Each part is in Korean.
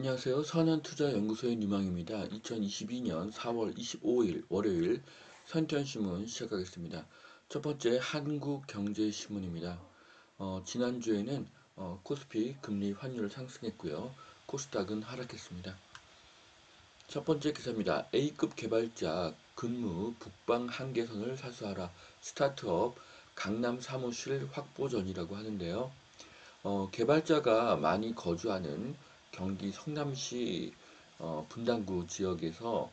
안녕하세요. 선한투자연구소의 유망입니다. 2022년 4월 25일 월요일 선천신문 시작하겠습니다. 첫 번째 한국경제신문입니다. 지난주에는 코스피 금리 환율 상승했고요. 코스닥은 하락했습니다. 첫 번째 기사입니다. A급 개발자 근무 북방 한계선을 사수하라. 스타트업 강남 사무실 확보 전이라고 하는데요. 개발자가 많이 거주하는 경기 성남시 분당구 지역에서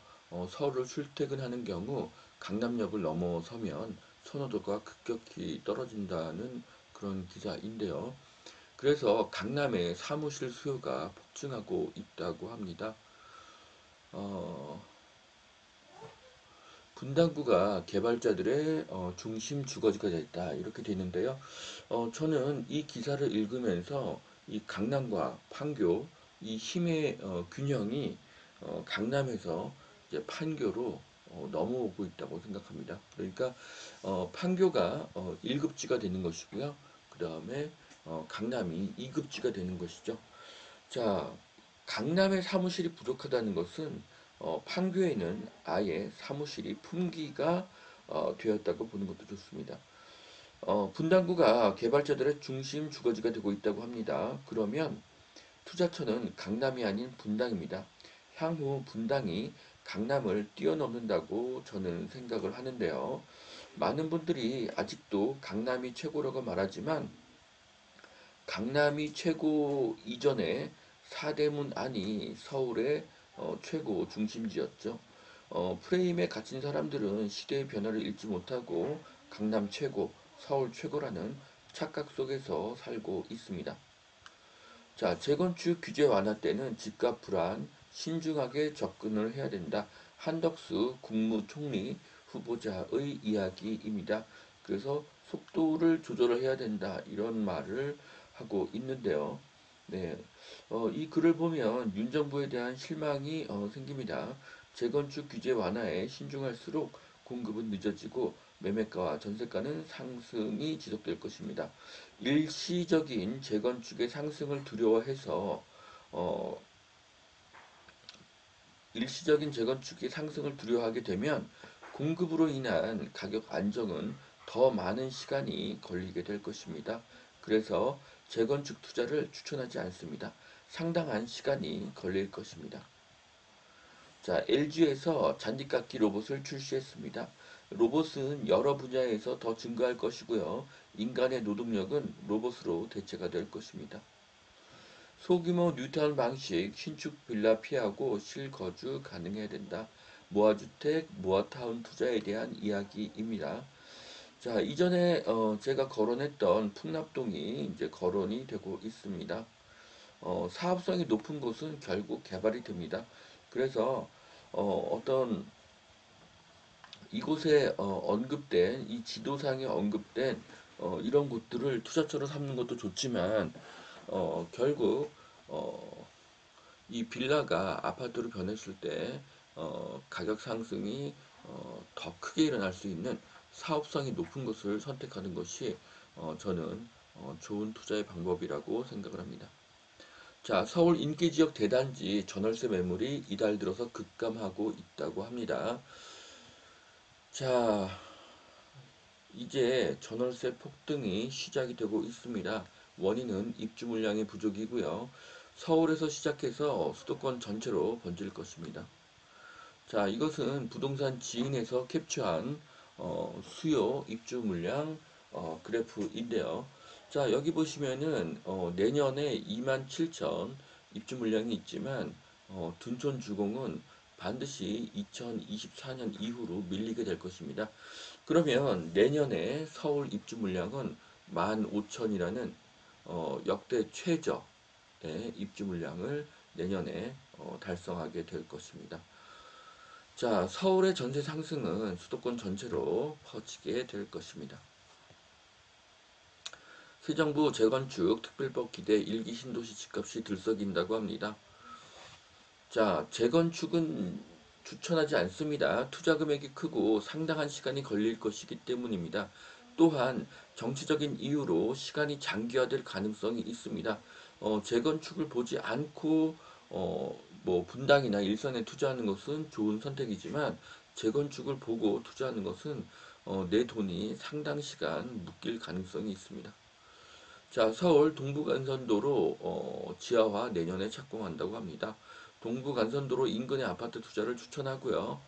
서울을 출퇴근하는 경우 강남역을 넘어서면 선호도가 급격히 떨어진다는 그런 기사인데요. 그래서 강남의 사무실 수요가 폭증하고 있다고 합니다. 어, 분당구가 개발자들의 중심 주거지가 됐다 이렇게 되는데요. 저는 이 기사를 읽으면서 이 강남과 판교 이 힘의 균형이 강남에서 이제 판교로 넘어오고 있다고 생각합니다. 그러니까 판교가 1급지가 되는 것이고요. 그 다음에 강남이 2급지가 되는 것이죠. 자, 강남의 사무실이 부족하다는 것은 판교에는 아예 사무실이 품기가 되었다고 보는 것도 좋습니다. 분당구가 개발자들의 중심 주거지가 되고 있다고 합니다. 그러면 투자처는 강남이 아닌 분당입니다. 향후 분당이 강남을 뛰어넘는다고 저는 생각을 하는데요. 많은 분들이 아직도 강남이 최고라고 말하지만 강남이 최고 이전에 사대문 안이 서울의 최고 중심지였죠. 프레임에 갇힌 사람들은 시대의 변화를 읽지 못하고 강남 최고, 서울 최고라는 착각 속에서 살고 있습니다. 자, 재건축 규제 완화 때는 집값 불안, 신중하게 접근을 해야 된다. 한덕수 국무총리 후보자의 이야기입니다. 그래서 속도를 조절을 해야 된다. 이런 말을 하고 있는데요. 네, 이 글을 보면 윤 정부에 대한 실망이 생깁니다. 재건축 규제 완화에 신중할수록 공급은 늦어지고 매매가와 전세가는 상승이 지속될 것입니다. 일시적인 재건축의 상승을 두려워해서 어, 일시적인 재건축의 상승을 두려워하게 되면 공급으로 인한 가격 안정은 더 많은 시간이 걸리게 될 것입니다. 그래서 재건축 투자를 추천하지 않습니다. 상당한 시간이 걸릴 것입니다. 자, LG에서 잔디깎기 로봇을 출시했습니다. 로봇은 여러 분야에서 더 증가할 것이고요. 인간의 노동력은 로봇으로 대체가 될 것입니다. 소규모 뉴타운 방식, 신축 빌라 피하고 실거주 가능해야 된다. 모아주택, 모아타운 투자에 대한 이야기입니다. 자, 이전에 제가 거론했던 풍납동이 이제 거론이 되고 있습니다. 사업성이 높은 곳은 결국 개발이 됩니다. 그래서 어떤 이곳에 언급된 이 지도상에 언급된 이런 곳들을 투자처로 삼는 것도 좋지만 결국 어, 이 빌라가 아파트로 변했을 때 가격 상승이 더 크게 일어날 수 있는 사업성이 높은 것을 선택하는 것이 저는 좋은 투자의 방법이라고 생각을 합니다. 자, 서울 인기지역 대단지 전월세 매물이 이달 들어서 급감하고 있다고 합니다. 자, 이제 전월세 폭등이 시작이 되고 있습니다. 원인은 입주 물량의 부족이고요. 서울에서 시작해서 수도권 전체로 번질 것입니다. 자, 이것은 부동산 지인에서 캡처한 수요 입주 물량 그래프인데요. 자, 여기 보시면은 내년에 27,000 입주 물량이 있지만 둔촌 주공은 반드시 2024년 이후로 밀리게 될 것입니다. 그러면 내년에 서울 입주 물량은 15,000이라는 역대 최저의 입주 물량을 내년에 달성하게 될 것입니다. 자, 서울의 전세 상승은 수도권 전체로 퍼지게 될 것입니다. 새 정부 재건축 특별법 기대 일기 신도시 집값이 들썩인다고 합니다. 자, 재건축은 추천하지 않습니다. 투자 금액이 크고 상당한 시간이 걸릴 것이기 때문입니다. 또한 정치적인 이유로 시간이 장기화될 가능성이 있습니다. 재건축을 보지 않고 뭐 분당이나 일선에 투자하는 것은 좋은 선택이지만 재건축을 보고 투자하는 것은 내 돈이 상당 시간 묶일 가능성이 있습니다. 자, 서울 동부간선도로 지하화 내년에 착공한다고 합니다. 동부간선도로 인근의 아파트 투자를 추천하고요.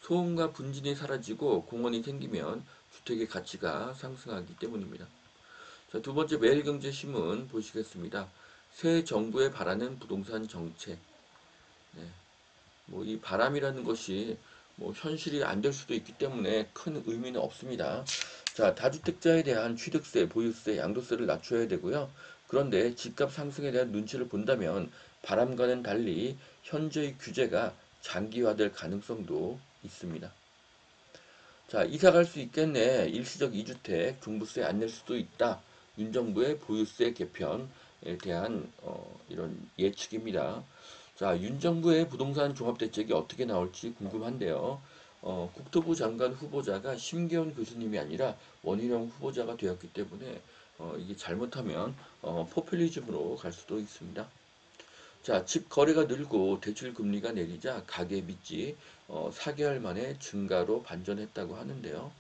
소음과 분진이 사라지고 공원이 생기면 주택의 가치가 상승하기 때문입니다. 자, 두 번째 매일경제신문 보시겠습니다. 새 정부에 바라는 부동산 정책. 네, 뭐 이 바람이라는 것이 뭐 현실이 안 될 수도 있기 때문에 큰 의미는 없습니다. 자, 다주택자에 대한 취득세, 보유세, 양도세를 낮춰야 되고요. 그런데 집값 상승에 대한 눈치를 본다면 바람과는 달리 현재의 규제가 장기화될 가능성도 있습니다. 자, 이사 갈 수 있겠네. 일시적 2주택 종부세 안 낼 수도 있다. 윤 정부의 보유세 개편에 대한 이런 예측입니다. 자, 윤 정부의 부동산 종합대책이 어떻게 나올지 궁금한데요. 국토부 장관 후보자가 심계원 교수님이 아니라 원희룡 후보자가 되었기 때문에 이게 잘못하면 포퓰리즘으로 갈 수도 있습니다. 자, 집 거래가 늘고 대출 금리가 내리자 가계 빚이 4개월 만에 증가로 반전했다고 하는데요.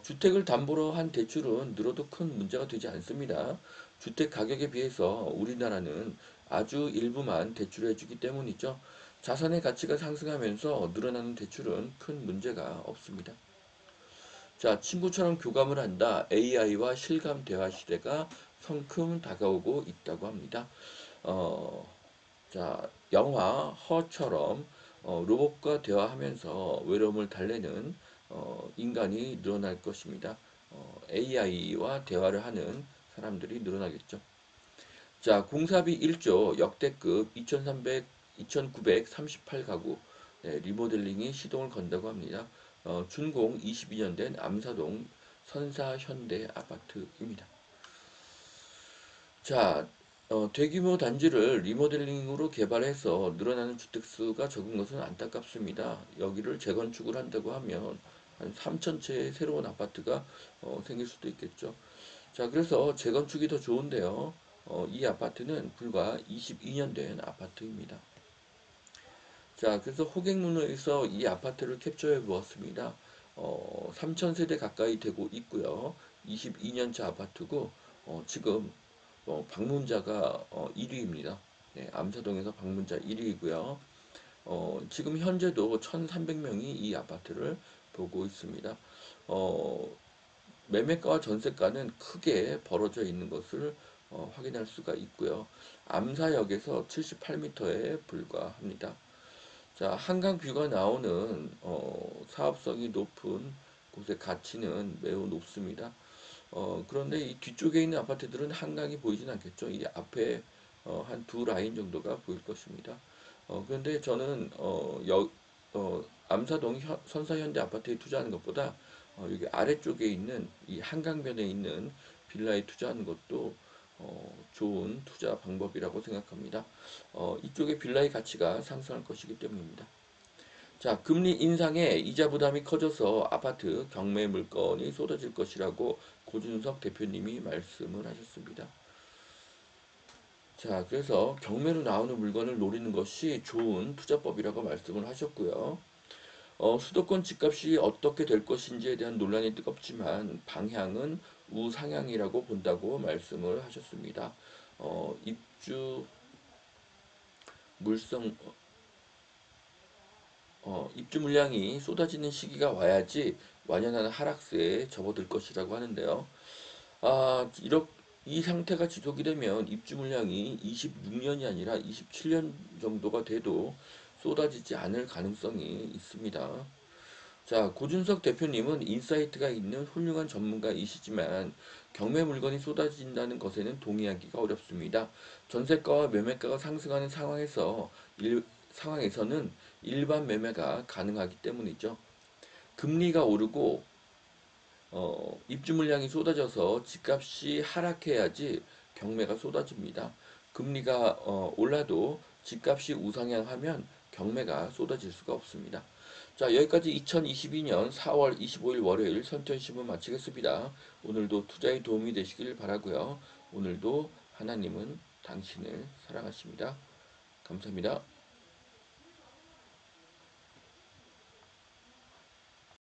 주택을 담보로 한 대출은 늘어도 큰 문제가 되지 않습니다. 주택 가격에 비해서 우리나라는 아주 일부만 대출해주기 때문이죠. 자산의 가치가 상승하면서 늘어나는 대출은 큰 문제가 없습니다. 자, 친구처럼 교감을 한다. AI와 실감 대화 시대가 성큼 다가오고 있다고 합니다. 어, 자, 영화 허처럼 로봇과 대화하면서 외로움을 달래는 인간이 늘어날 것입니다. AI와 대화를 하는 사람들이 늘어나겠죠. 자, 공사비 1조 역대급 2,938가구 리모델링이 시동을 건다고 합니다. 준공 22년 된 암사동 선사현대 아파트입니다. 자, 대규모 단지를 리모델링으로 개발해서 늘어나는 주택수가 적은 것은 안타깝습니다. 여기를 재건축을 한다고 하면 한 3천 채의 새로운 아파트가 생길 수도 있겠죠. 자, 그래서 재건축이 더 좋은데요. 이 아파트는 불과 22년 된 아파트입니다. 자, 그래서 호갱노에서 이 아파트를 캡처해 보았습니다. 3천 세대 가까이 되고 있고요. 22년차 아파트고 지금 방문자가 1위입니다. 네, 암사동에서 방문자 1위이고요. 지금 현재도 1,300명이 이 아파트를 보고 있습니다. 어, 매매가와 전세가는 크게 벌어져 있는 것을 확인할 수가 있고요. 암사역에서 78m에 불과합니다. 자, 한강 뷰가 나오는 사업성이 높은 곳의 가치는 매우 높습니다. 그런데 이 뒤쪽에 있는 아파트들은 한강이 보이진 않겠죠. 이 앞에 한 두 라인 정도가 보일 것입니다. 그런데 저는 암사동 선사현대 아파트에 투자하는 것보다 여기 아래쪽에 있는 이 한강변에 있는 빌라에 투자하는 것도 좋은 투자 방법이라고 생각합니다. 이쪽의 빌라의 가치가 상승할 것이기 때문입니다. 자, 금리 인상에 이자 부담이 커져서 아파트 경매 물건이 쏟아질 것이라고 고준석 대표님이 말씀을 하셨습니다. 자, 그래서 경매로 나오는 물건을 노리는 것이 좋은 투자법이라고 말씀을 하셨고요. 수도권 집값이 어떻게 될 것인지에 대한 논란이 뜨겁지만 방향은 우상향이라고 본다고 말씀을 하셨습니다. 입주 물성 입주 물량이 쏟아지는 시기가 와야지 완연한 하락세에 접어들 것이라고 하는데요. 이렇게 이 상태가 지속이 되면 입주 물량이 26년이 아니라 27년 정도가 돼도 쏟아지지 않을 가능성이 있습니다. 자, 고준석 대표님은 인사이트가 있는 훌륭한 전문가이시지만 경매 물건이 쏟아진다는 것에는 동의하기가 어렵습니다. 전세가와 매매가가 상승하는 상황에서는 일반 매매가 가능하기 때문이죠. 금리가 오르고 입주 물량이 쏟아져서 집값이 하락해야지 경매가 쏟아집니다. 금리가 올라도 집값이 우상향하면 경매가 쏟아질 수가 없습니다. 자, 여기까지 2022년 4월 25일 월요일 선천신문 마치겠습니다. 오늘도 투자에 도움이 되시길 바라고요. 오늘도 하나님은 당신을 사랑하십니다. 감사합니다.